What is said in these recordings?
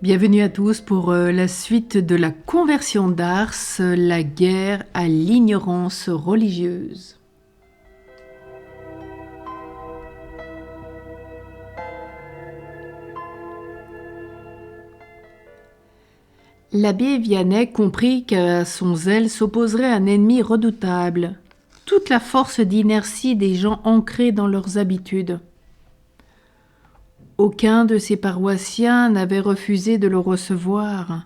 Bienvenue à tous pour la suite de la conversion d'Ars, la guerre à l'ignorance religieuse. L'abbé Vianney comprit qu'à son zèle s'opposerait un ennemi redoutable, toute la force d'inertie des gens ancrés dans leurs habitudes. Aucun de ses paroissiens n'avait refusé de le recevoir.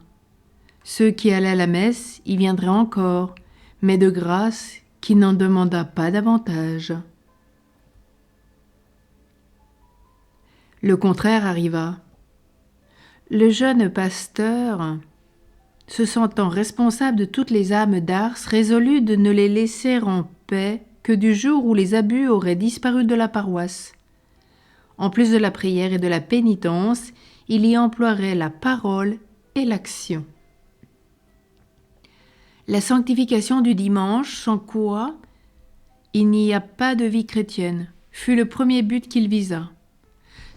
Ceux qui allaient à la messe y viendraient encore, mais de grâce qui n'en demanda pas davantage. Le contraire arriva. Le jeune pasteur, se sentant responsable de toutes les âmes d'Ars, résolut de ne les laisser en paix que du jour où les abus auraient disparu de la paroisse. En plus de la prière et de la pénitence, il y emploierait la parole et l'action. La sanctification du dimanche, sans quoi il n'y a pas de vie chrétienne, fut le premier but qu'il visa.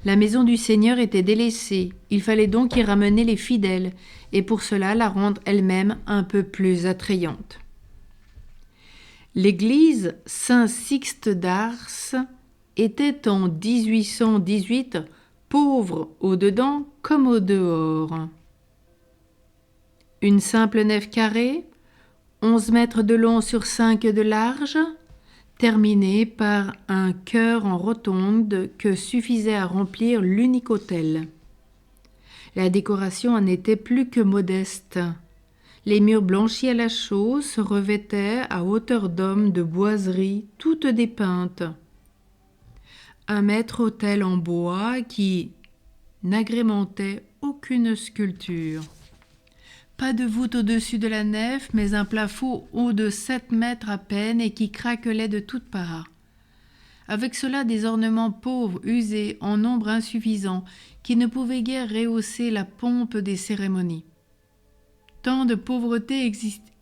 La maison du Seigneur était délaissée, il fallait donc y ramener les fidèles, et pour cela la rendre elle-même un peu plus attrayante. L'église Saint-Sixte d'Ars était en 1818 pauvre au-dedans comme au-dehors. Une simple nef carrée, 11 mètres de long sur 5 de large, terminée par un chœur en rotonde que suffisait à remplir l'unique autel. La décoration en était plus que modeste. Les murs blanchis à la chaux se revêtaient à hauteur d'homme de boiseries toutes dépeintes. Un maître-autel en bois qui n'agrémentait aucune sculpture. Pas de voûte au-dessus de la nef, mais un plafond haut de 7 mètres à peine et qui craquelait de toutes parts. Avec cela, des ornements pauvres, usés, en nombre insuffisant, qui ne pouvaient guère rehausser la pompe des cérémonies. Tant de pauvreté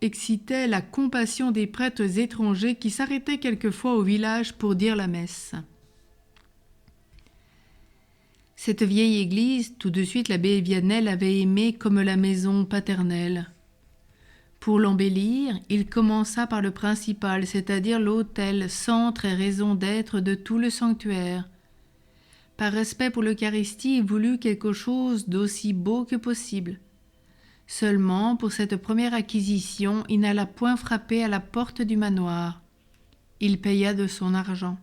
excitait la compassion des prêtres étrangers qui s'arrêtaient quelquefois au village pour dire la messe. Cette vieille église, tout de suite l'abbé Vianney l'avait aimée comme la maison paternelle. Pour l'embellir, il commença par le principal, c'est-à-dire l'autel, centre et raison d'être de tout le sanctuaire. Par respect pour l'Eucharistie, il voulut quelque chose d'aussi beau que possible. Seulement, pour cette première acquisition, il n'alla point frapper à la porte du manoir. Il paya de son argent.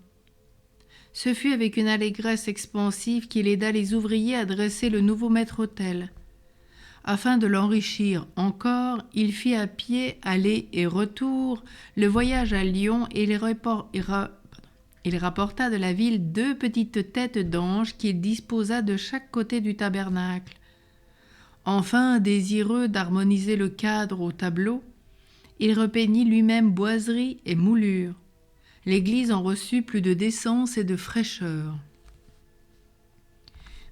Ce fut avec une allégresse expansive qu'il aida les ouvriers à dresser le nouveau maître-autel. Afin de l'enrichir encore, il fit à pied, aller et retour, le voyage à Lyon et il rapporta de la ville 2 petites têtes d'anges qu'il disposa de chaque côté du tabernacle. Enfin, désireux d'harmoniser le cadre au tableau, il repeignit lui-même boiseries et moulures. L'Église en reçut plus de décence et de fraîcheur.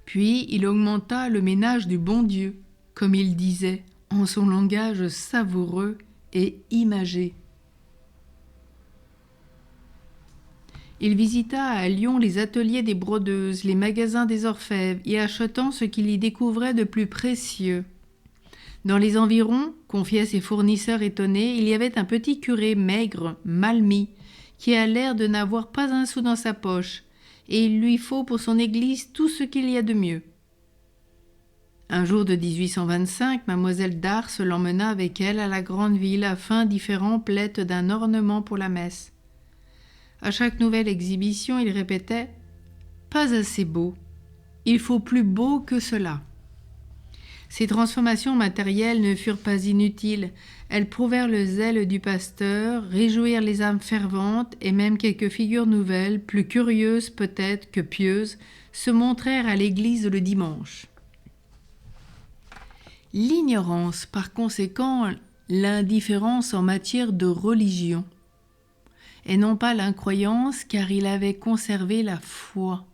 Puis il augmenta le ménage du bon Dieu, comme il disait, en son langage savoureux et imagé. Il visita à Lyon les ateliers des brodeuses, les magasins des orfèvres, y achetant ce qu'il y découvrait de plus précieux. Dans les environs, confiait ses fournisseurs étonnés, il y avait un petit curé maigre, mal mis, qui a l'air de n'avoir pas un sou dans sa poche, et il lui faut pour son église tout ce qu'il y a de mieux. Un jour de 1825, mademoiselle d'Ars l'emmena avec elle à la grande ville afin d'y faire emplette d'un ornement pour la messe. À chaque nouvelle exhibition, il répétait « Pas assez beau, il faut plus beau que cela ». Ces transformations matérielles ne furent pas inutiles. Elles prouvèrent le zèle du pasteur, réjouirent les âmes ferventes et même quelques figures nouvelles, plus curieuses peut-être que pieuses, se montrèrent à l'église le dimanche. L'ignorance, par conséquent, l'indifférence en matière de religion, et non pas l'incroyance, car il avait conservé la foi,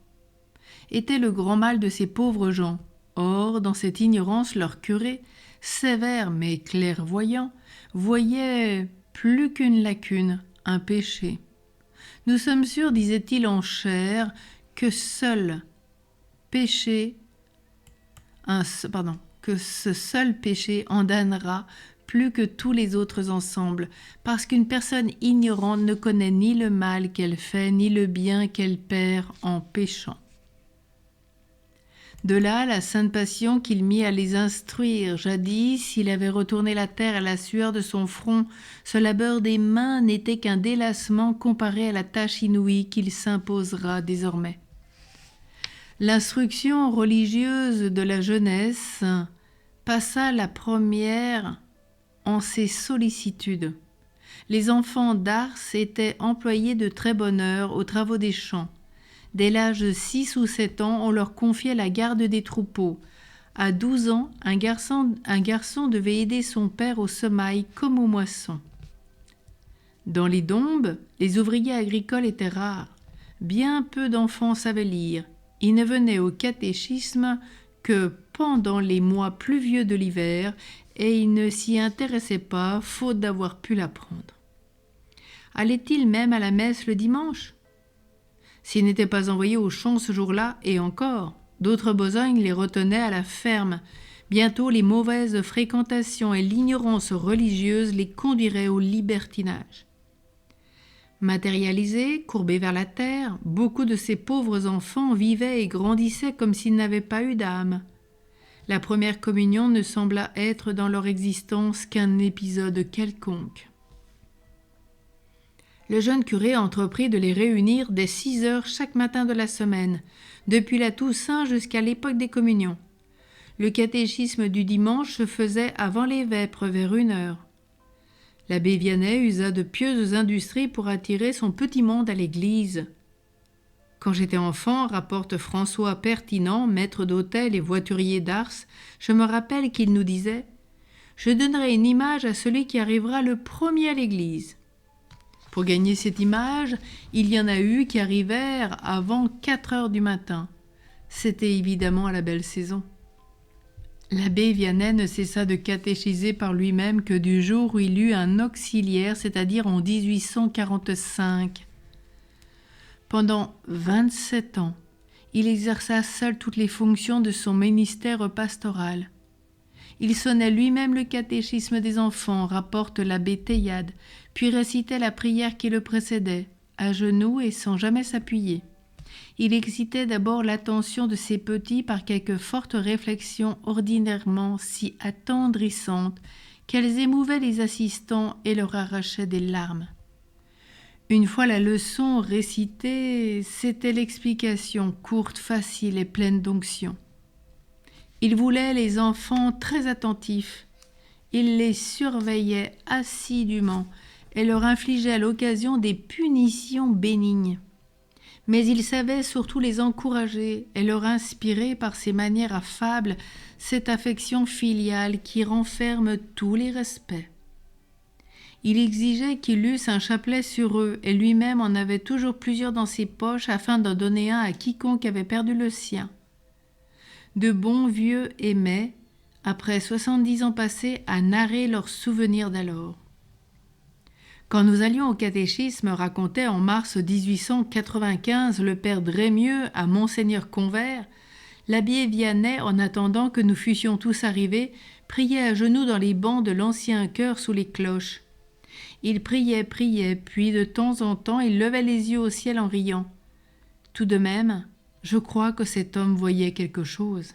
était le grand mal de ces pauvres gens. Or, dans cette ignorance, leur curé, sévère mais clairvoyant, voyait plus qu'une lacune, un péché. Nous sommes sûrs, disait-il en chair, que seul péché que ce seul péché en damnera plus que tous les autres ensemble, parce qu'une personne ignorante ne connaît ni le mal qu'elle fait, ni le bien qu'elle perd en péchant. De là la sainte passion qu'il mit à les instruire. Jadis, il avait retourné la terre à la sueur de son front. Ce labeur des mains n'était qu'un délassement comparé à la tâche inouïe qu'il s'imposera désormais. L'instruction religieuse de la jeunesse passa la première en ses sollicitudes. Les enfants d'Ars étaient employés de très bonne heure aux travaux des champs. Dès l'âge de 6 ou 7 ans, on leur confiait la garde des troupeaux. À 12 ans, un garçon devait aider son père au semail comme aux moissons. Dans les dombes, les ouvriers agricoles étaient rares. Bien peu d'enfants savaient lire. Ils ne venaient au catéchisme que pendant les mois pluvieux de l'hiver et ils ne s'y intéressaient pas, faute d'avoir pu l'apprendre. Allaient-ils même à la messe le dimanche ? S'ils n'étaient pas envoyés au champ ce jour-là, et encore, d'autres besognes les retenaient à la ferme. Bientôt, les mauvaises fréquentations et l'ignorance religieuse les conduiraient au libertinage. Matérialisés, courbés vers la terre, beaucoup de ces pauvres enfants vivaient et grandissaient comme s'ils n'avaient pas eu d'âme. La première communion ne sembla être dans leur existence qu'un épisode quelconque. Le jeune curé entreprit de les réunir dès 6 heures chaque matin de la semaine, depuis la Toussaint jusqu'à l'époque des communions. Le catéchisme du dimanche se faisait avant les vêpres vers 1 heure. L'abbé Vianney usa de pieuses industries pour attirer son petit monde à l'église. Quand j'étais enfant, rapporte François Pertinent, maître d'hôtel et voiturier d'Ars, je me rappelle qu'il nous disait « Je donnerai une image à celui qui arrivera le premier à l'église ». Pour gagner cette image, il y en a eu qui arrivèrent avant 4 heures du matin. C'était évidemment à la belle saison. L'abbé Vianney ne cessa de catéchiser par lui-même que du jour où il eut un auxiliaire, c'est-à-dire en 1845. Pendant 27 ans, il exerça seul toutes les fonctions de son ministère pastoral. Il sonnait lui-même le catéchisme des enfants, rapporte l'abbé Théiade, puis récitait la prière qui le précédait, à genoux et sans jamais s'appuyer. Il excitait d'abord l'attention de ses petits par quelques fortes réflexions ordinairement si attendrissantes qu'elles émouvaient les assistants et leur arrachaient des larmes. Une fois la leçon récitée, c'était l'explication courte, facile et pleine d'onction. Il voulait les enfants très attentifs. Il les surveillait assidûment et leur infligeait à l'occasion des punitions bénignes. Mais il savait surtout les encourager et leur inspirer par ses manières affables cette affection filiale qui renferme tous les respects. Il exigeait qu'ils lussent un chapelet sur eux et lui-même en avait toujours plusieurs dans ses poches afin d'en donner un à quiconque avait perdu le sien. De bons vieux aimaient, après 70 ans passés, à narrer leurs souvenirs d'alors. Quand nous allions au catéchisme, racontait en mars 1895 le père Drémieux à Monseigneur Convert, l'abbé Vianney, en attendant que nous fussions tous arrivés, priait à genoux dans les bancs de l'ancien chœur sous les cloches. Il priait, puis de temps en temps il levait les yeux au ciel en riant. Tout de même, je crois que cet homme voyait quelque chose.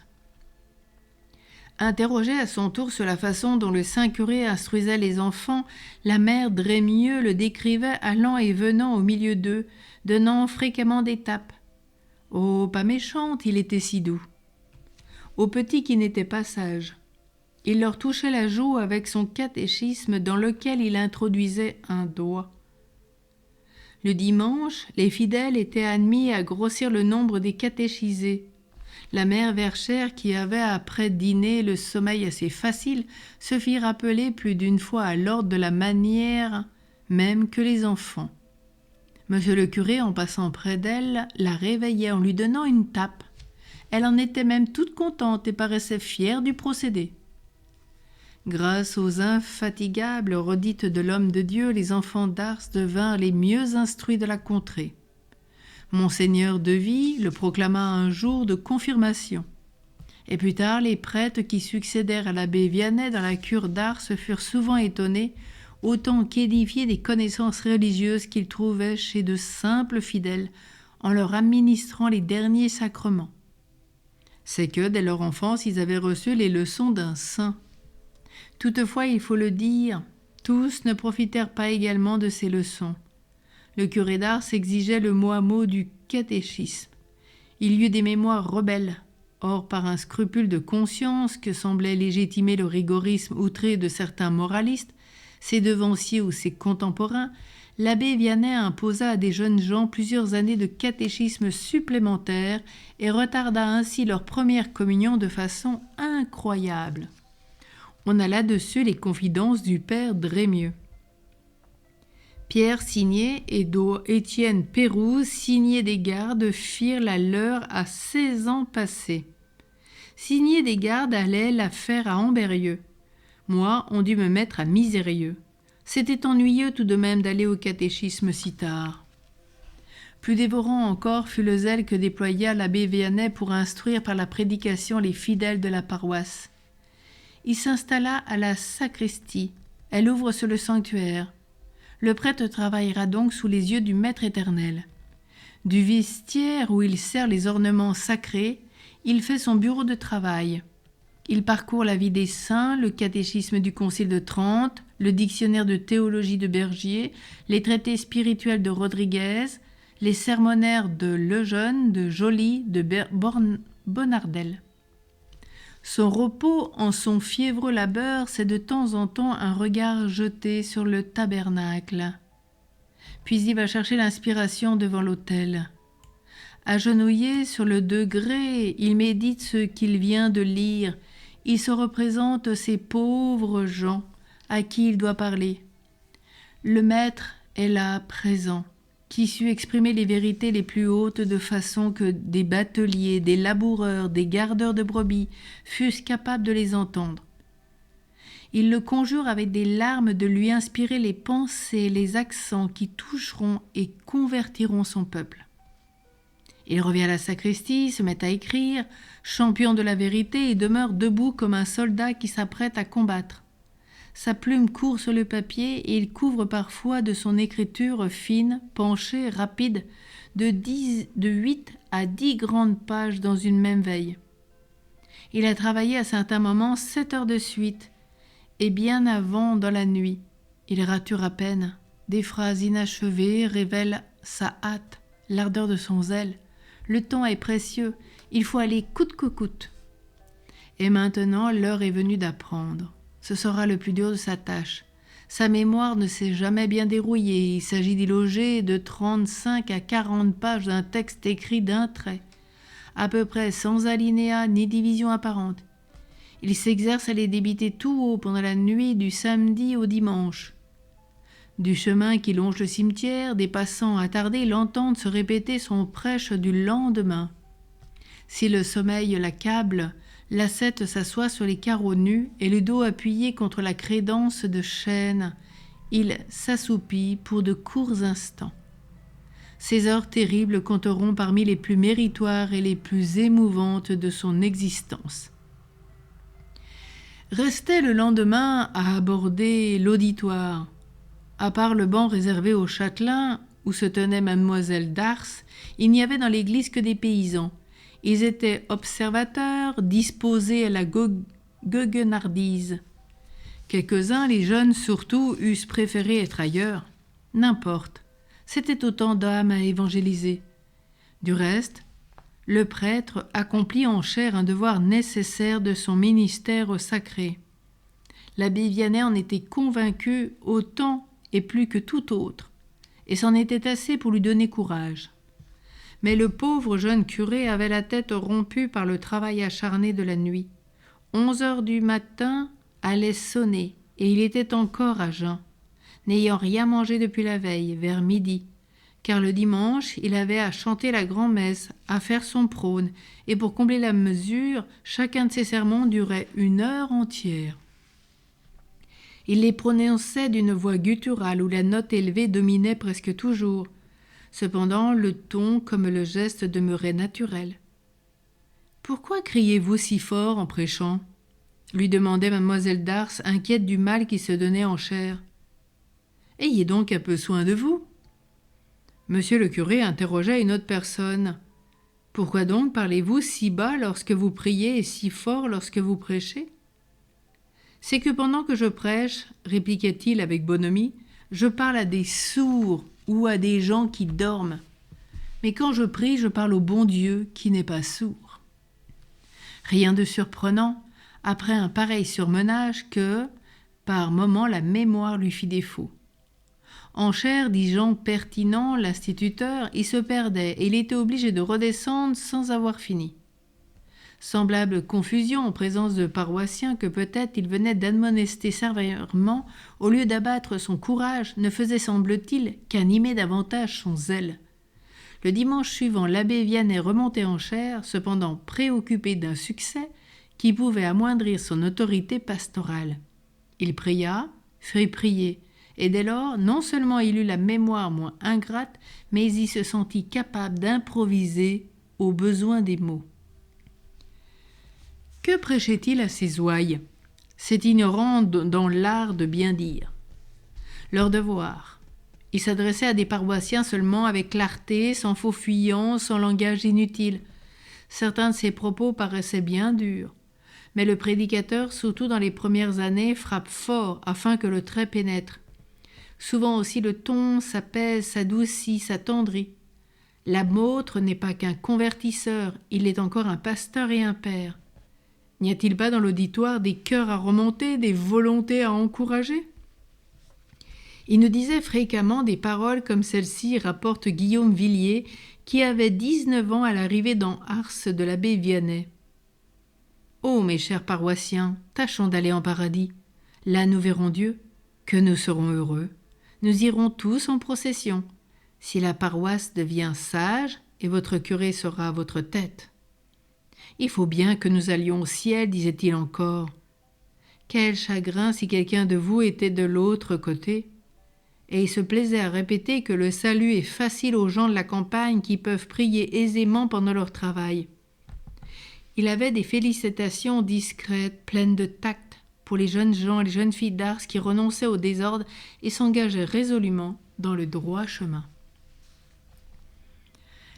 Interrogée à son tour sur la façon dont le saint curé instruisait les enfants, la mère Drémieux le décrivait allant et venant au milieu d'eux, donnant fréquemment des tapes. Oh, pas méchante, il était si doux. Aux petits qui n'étaient pas sages, il leur touchait la joue avec son catéchisme dans lequel il introduisait un doigt. Le dimanche, les fidèles étaient admis à grossir le nombre des catéchisés. La mère Verchères, qui avait après dîner le sommeil assez facile, se fit rappeler plus d'une fois à l'ordre de la manière même que les enfants. Monsieur le curé, en passant près d'elle, la réveillait en lui donnant une tape. Elle en était même toute contente et paraissait fière du procédé. Grâce aux infatigables redites de l'homme de Dieu, les enfants d'Ars devinrent les mieux instruits de la contrée. Monseigneur Devy le proclama un jour de confirmation. Et plus tard, les prêtres qui succédèrent à l'abbé Vianney dans la cure d'Ars furent souvent étonnés, autant qu'édifiés des connaissances religieuses qu'ils trouvaient chez de simples fidèles en leur administrant les derniers sacrements. C'est que, dès leur enfance, ils avaient reçu les leçons d'un saint. Toutefois, il faut le dire, tous ne profitèrent pas également de ces leçons. Le curé d'Ars exigeait le mot à mot du catéchisme. Il y eut des mémoires rebelles. Or, par un scrupule de conscience que semblait légitimer le rigorisme outré de certains moralistes, ses devanciers ou ses contemporains, l'abbé Vianney imposa à des jeunes gens plusieurs années de catéchisme supplémentaires et retarda ainsi leur première communion de façon incroyable. On a là-dessus les confidences du père Drémieux. Pierre Signé et Étienne Pérouse, Signé des Gardes, firent la leur à 16 ans passés. Signé des Gardes allait la faire à Ambérieux. Moi, on dut me mettre à Misérieux. C'était ennuyeux tout de même d'aller au catéchisme si tard. Plus dévorant encore fut le zèle que déploya l'abbé Vianney pour instruire par la prédication les fidèles de la paroisse. Il s'installa à la sacristie. Elle ouvre sur le sanctuaire. Le prêtre travaillera donc sous les yeux du Maître éternel. Du vestiaire où il sert les ornements sacrés, il fait son bureau de travail. Il parcourt la vie des saints, le catéchisme du Concile de Trente, le dictionnaire de théologie de Bergier, les traités spirituels de Rodriguez, les sermonnaires de Lejeune, de Joly, de Bonardel. Son repos en son fiévreux labeur, c'est de temps en temps un regard jeté sur le tabernacle. Puis il va chercher l'inspiration devant l'autel. Agenouillé sur le degré, il médite ce qu'il vient de lire. Il se représente ces pauvres gens à qui il doit parler. Le maître est là, présent, qui sut exprimer les vérités les plus hautes de façon que des bateliers, des laboureurs, des gardeurs de brebis fussent capables de les entendre. Il le conjure avec des larmes de lui inspirer les pensées, les accents qui toucheront et convertiront son peuple. Il revient à la sacristie, se met à écrire, champion de la vérité, et demeure debout comme un soldat qui s'apprête à combattre. Sa plume court sur le papier et il couvre parfois de son écriture fine, penchée, rapide, de 8 à 10 grandes pages dans une même veille. Il a travaillé à certains moments 7 heures de suite, et bien avant dans la nuit. Il rature à peine. Des phrases inachevées révèlent sa hâte, l'ardeur de son zèle. Le temps est précieux, il faut aller coûte que coûte. Et maintenant, l'heure est venue d'apprendre. Ce sera le plus dur de sa tâche. Sa mémoire ne s'est jamais bien dérouillée. Il s'agit d'y loger de 35 à 40 pages d'un texte écrit d'un trait, à peu près sans alinéa ni division apparente. Il s'exerce à les débiter tout haut pendant la nuit du samedi au dimanche. Du chemin qui longe le cimetière, des passants attardés l'entendent se répéter son prêche du lendemain. Si le sommeil l'accable, l'ascète s'assoit sur les carreaux nus et le dos appuyé contre la crédence de chêne. Il s'assoupit pour de courts instants. Ces heures terribles compteront parmi les plus méritoires et les plus émouvantes de son existence. Restait le lendemain à aborder l'auditoire. À part le banc réservé aux châtelains, où se tenait mademoiselle d'Ars, il n'y avait dans l'église que des paysans. Ils étaient observateurs, disposés à la goguenardise. Quelques-uns, les jeunes surtout, eussent préféré être ailleurs. N'importe, c'était autant d'âmes à évangéliser. Du reste, le prêtre accomplit en chair un devoir nécessaire de son ministère sacré. L'abbé Vianney en était convaincu autant et plus que tout autre, et c'en était assez pour lui donner courage. Mais le pauvre jeune curé avait la tête rompue par le travail acharné de la nuit. 11 heures du matin allaient sonner, et il était encore à jeun, n'ayant rien mangé depuis la veille, vers midi, car le dimanche, il avait à chanter la grand-messe, à faire son prône, et pour combler la mesure, chacun de ses sermons durait 1 heure entière. Il les prononçait d'une voix gutturale où la note élevée dominait presque toujours. Cependant, le ton comme le geste demeurait naturel. « Pourquoi criez-vous si fort en prêchant ?» lui demandait mademoiselle Dars, inquiète du mal qui se donnait en chair. « Ayez donc un peu soin de vous. » Monsieur le curé interrogea une autre personne. « Pourquoi donc parlez-vous si bas lorsque vous priez et si fort lorsque vous prêchez ?»« C'est que pendant que je prêche, répliquait-il avec bonhomie, je parle à des sourds ou à des gens qui dorment. Mais quand je prie, je parle au bon Dieu qui n'est pas sourd. » Rien de surprenant, après un pareil surmenage, que, par moments, la mémoire lui fit défaut. En chair, dit Jean Pertinent, l'instituteur, il se perdait et il était obligé de redescendre sans avoir fini. Semblable confusion en présence de paroissiens que peut-être il venait d'admonester sévèrement, au lieu d'abattre son courage, ne faisait, semble-t-il, qu'animer davantage son zèle. Le dimanche suivant, l'abbé Vianney remontait en chaire, cependant préoccupé d'un succès qui pouvait amoindrir son autorité pastorale. Il pria, fit prier, et dès lors, non seulement il eut la mémoire moins ingrate, mais il se sentit capable d'improviser au besoin des mots. Que prêchait-il à ses ouailles, cet ignorant dans l'art de bien dire? Leur devoir. Il s'adressait à des paroissiens seulement avec clarté, sans faux fuyant, sans langage inutile. Certains de ses propos paraissaient bien durs, mais le prédicateur, surtout dans les premières années, frappe fort afin que le trait pénètre. Souvent aussi le ton s'apaise, s'adoucit, s'attendrit. L'apôtre n'est pas qu'un convertisseur, il est encore un pasteur et un père. N'y a-t-il pas dans l'auditoire des cœurs à remonter, des volontés à encourager ? Il nous disait fréquemment des paroles comme celle-ci, rapporte Guillaume Villiers, qui avait 19 ans à l'arrivée dans Ars de l'abbé Vianney. « Ô mes chers paroissiens, tâchons d'aller en paradis. Là nous verrons Dieu, que nous serons heureux. Nous irons tous en procession. Si la paroisse devient sage, et votre curé sera à votre tête. Il faut bien que nous allions au ciel, disait-il encore. Quel chagrin si quelqu'un de vous était de l'autre côté. » Et il se plaisait à répéter que le salut est facile aux gens de la campagne qui peuvent prier aisément pendant leur travail. Il avait des félicitations discrètes, pleines de tact, pour les jeunes gens et les jeunes filles d'Ars qui renonçaient au désordre et s'engageaient résolument dans le droit chemin.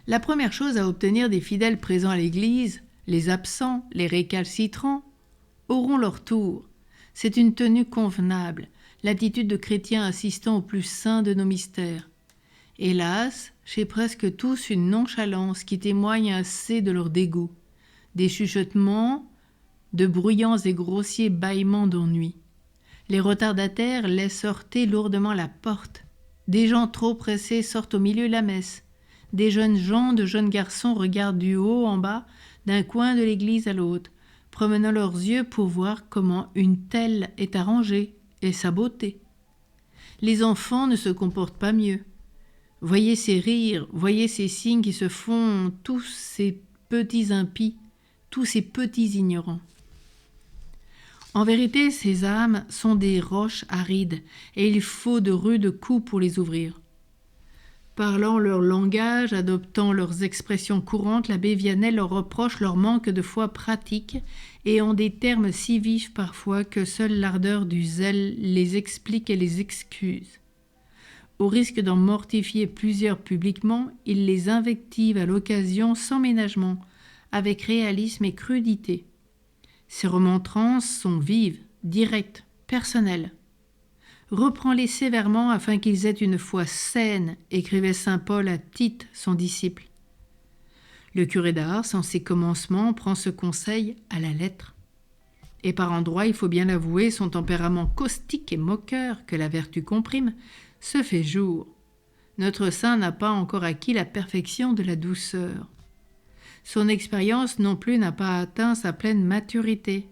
La première chose à obtenir des fidèles présents à l'église, les absents, les récalcitrants, auront leur tour. C'est une tenue convenable, l'attitude de chrétiens assistant au plus saint de nos mystères. Hélas, chez presque tous une nonchalance qui témoigne assez de leur dégoût, des chuchotements, de bruyants et grossiers bâillements d'ennui. Les retardataires laissent heurter lourdement la porte. Des gens trop pressés sortent au milieu de la messe. Des jeunes gens, de jeunes garçons regardent du haut en bas, d'un coin de l'église à l'autre, promenant leurs yeux pour voir comment une telle est arrangée et sa beauté. Les enfants ne se comportent pas mieux. Voyez ces rires, voyez ces signes qui se font, tous ces petits impies, tous ces petits ignorants. En vérité, ces âmes sont des roches arides, et il faut de rudes coups pour les ouvrir. Parlant leur langage, adoptant leurs expressions courantes, l'abbé Vianney leur reproche leur manque de foi pratique et en des termes si vifs parfois que seule l'ardeur du zèle les explique et les excuse. Au risque d'en mortifier plusieurs publiquement, il les invective à l'occasion sans ménagement, avec réalisme et crudité. Ses remontrances sont vives, directes, personnelles. Reprends-les sévèrement afin qu'ils aient une foi saine, écrivait saint Paul à Tite, son disciple. Le curé d'Ars, en ses commencements, prend ce conseil à la lettre. Et par endroits, il faut bien l'avouer, son tempérament caustique et moqueur, que la vertu comprime, se fait jour. Notre saint n'a pas encore acquis la perfection de la douceur. Son expérience non plus n'a pas atteint sa pleine maturité.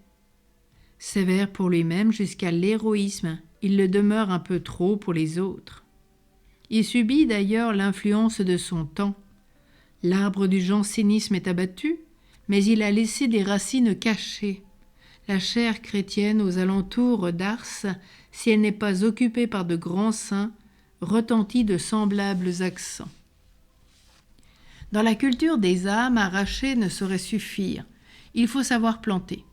Sévère pour lui-même jusqu'à l'héroïsme, il le demeure un peu trop pour les autres. Il subit d'ailleurs l'influence de son temps. L'arbre du jansénisme est abattu, mais il a laissé des racines cachées. La chair chrétienne aux alentours d'Ars, si elle n'est pas occupée par de grands saints, retentit de semblables accents. Dans la culture des âmes, arracher ne saurait suffire. Il faut savoir planter.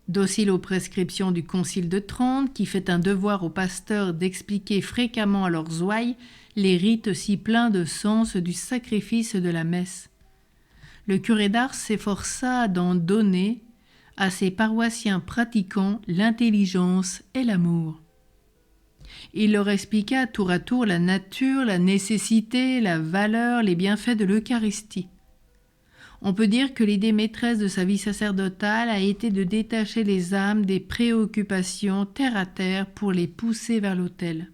Docile aux prescriptions du Concile de Trente, qui fait un devoir aux pasteurs d'expliquer fréquemment à leurs ouailles les rites si pleins de sens du sacrifice de la messe. Le curé d'Ars s'efforça d'en donner à ses paroissiens pratiquants l'intelligence et l'amour. Il leur expliqua tour à tour la nature, la nécessité, la valeur, les bienfaits de l'Eucharistie. On peut dire que l'idée maîtresse de sa vie sacerdotale a été de détacher les âmes des préoccupations terre à terre pour les pousser vers l'autel.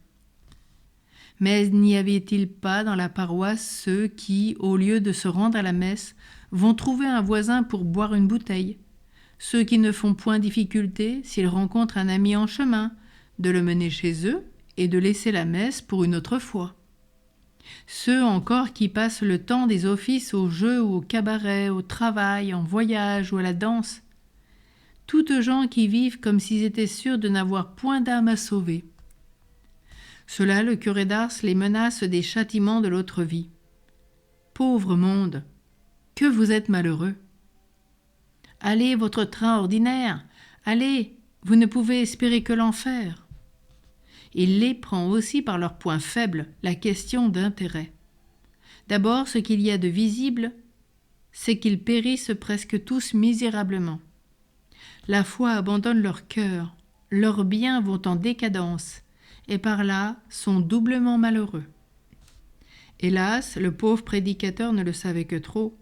Mais n'y avait-il pas dans la paroisse ceux qui, au lieu de se rendre à la messe, vont trouver un voisin pour boire une bouteille? Ceux qui ne font point difficulté, s'ils rencontrent un ami en chemin, de le mener chez eux et de laisser la messe pour une autre fois. Ceux encore qui passent le temps des offices au jeu ou au cabaret, au travail, en voyage ou à la danse. Toutes gens qui vivent comme s'ils étaient sûrs de n'avoir point d'âme à sauver. Cela, le curé d'Ars les menace des châtiments de l'autre vie. Pauvre monde, que vous êtes malheureux! Allez, votre train ordinaire, allez, vous ne pouvez espérer que l'enfer. Il les prend aussi par leur point faible, la question d'intérêt. D'abord, ce qu'il y a de visible, c'est qu'ils périssent presque tous misérablement. La foi abandonne leur cœur, leurs biens vont en décadence, et par là sont doublement malheureux. Hélas, le pauvre prédicateur ne le savait que trop.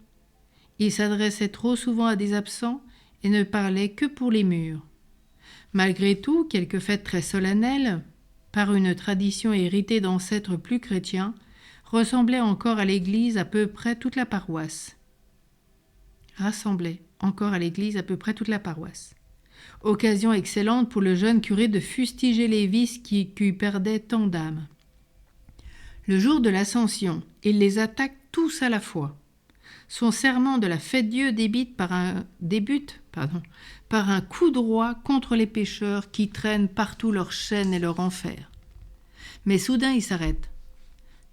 Il s'adressait trop souvent à des absents et ne parlait que pour les murs. Malgré tout, quelques fêtes très solennelles, par une tradition héritée d'ancêtres plus chrétiens, ressemblait encore à l'église à peu près toute la paroisse. Occasion excellente pour le jeune curé de fustiger les vices qui perdaient tant d'âmes. Le jour de l'Ascension, il les attaque tous à la fois. Son serment de la Fête-Dieu débute par un coup droit contre les pécheurs qui traînent partout leurs chaînes et leur enfer. Mais soudain il s'arrête.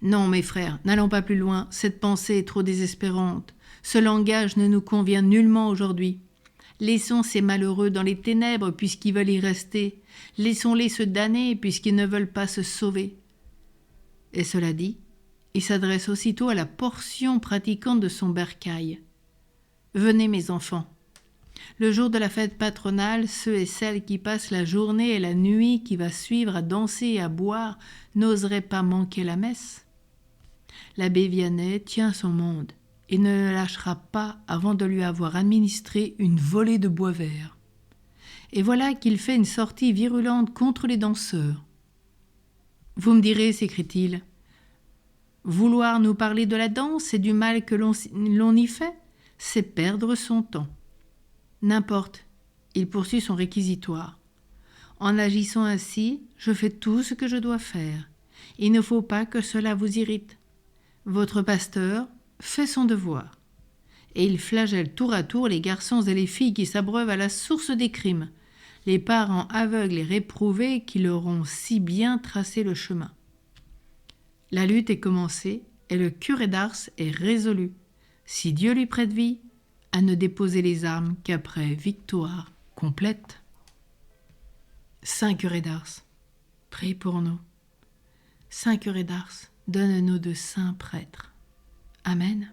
Non, mes frères, n'allons pas plus loin, cette pensée est trop désespérante. Ce langage ne nous convient nullement aujourd'hui. Laissons ces malheureux dans les ténèbres puisqu'ils veulent y rester. Laissons-les se damner puisqu'ils ne veulent pas se sauver. Et cela dit, il s'adresse aussitôt à la portion pratiquante de son bercail. Venez, mes enfants. Le jour de la fête patronale, ceux et celles qui passent la journée et la nuit qui va suivre à danser et à boire n'oseraient pas manquer la messe. L'abbé Vianney tient son monde et ne le lâchera pas avant de lui avoir administré une volée de bois vert. Et voilà qu'il fait une sortie virulente contre les danseurs. « Vous me direz, s'écrie-t-il, vouloir nous parler de la danse et du mal que l'on y fait, c'est perdre son temps. » N'importe, il poursuit son réquisitoire. En agissant ainsi, je fais tout ce que je dois faire. Il ne faut pas que cela vous irrite. Votre pasteur fait son devoir. Et il flagelle tour à tour les garçons et les filles qui s'abreuvent à la source des crimes, les parents aveugles et réprouvés qui leur ont si bien tracé le chemin. La lutte est commencée et le curé d'Ars est résolu, si Dieu lui prête vie, à ne déposer les armes qu'après victoire complète. Saint curé d'Ars, prie pour nous. Saint curé d'Ars, donne-nous de saints prêtres. Amen.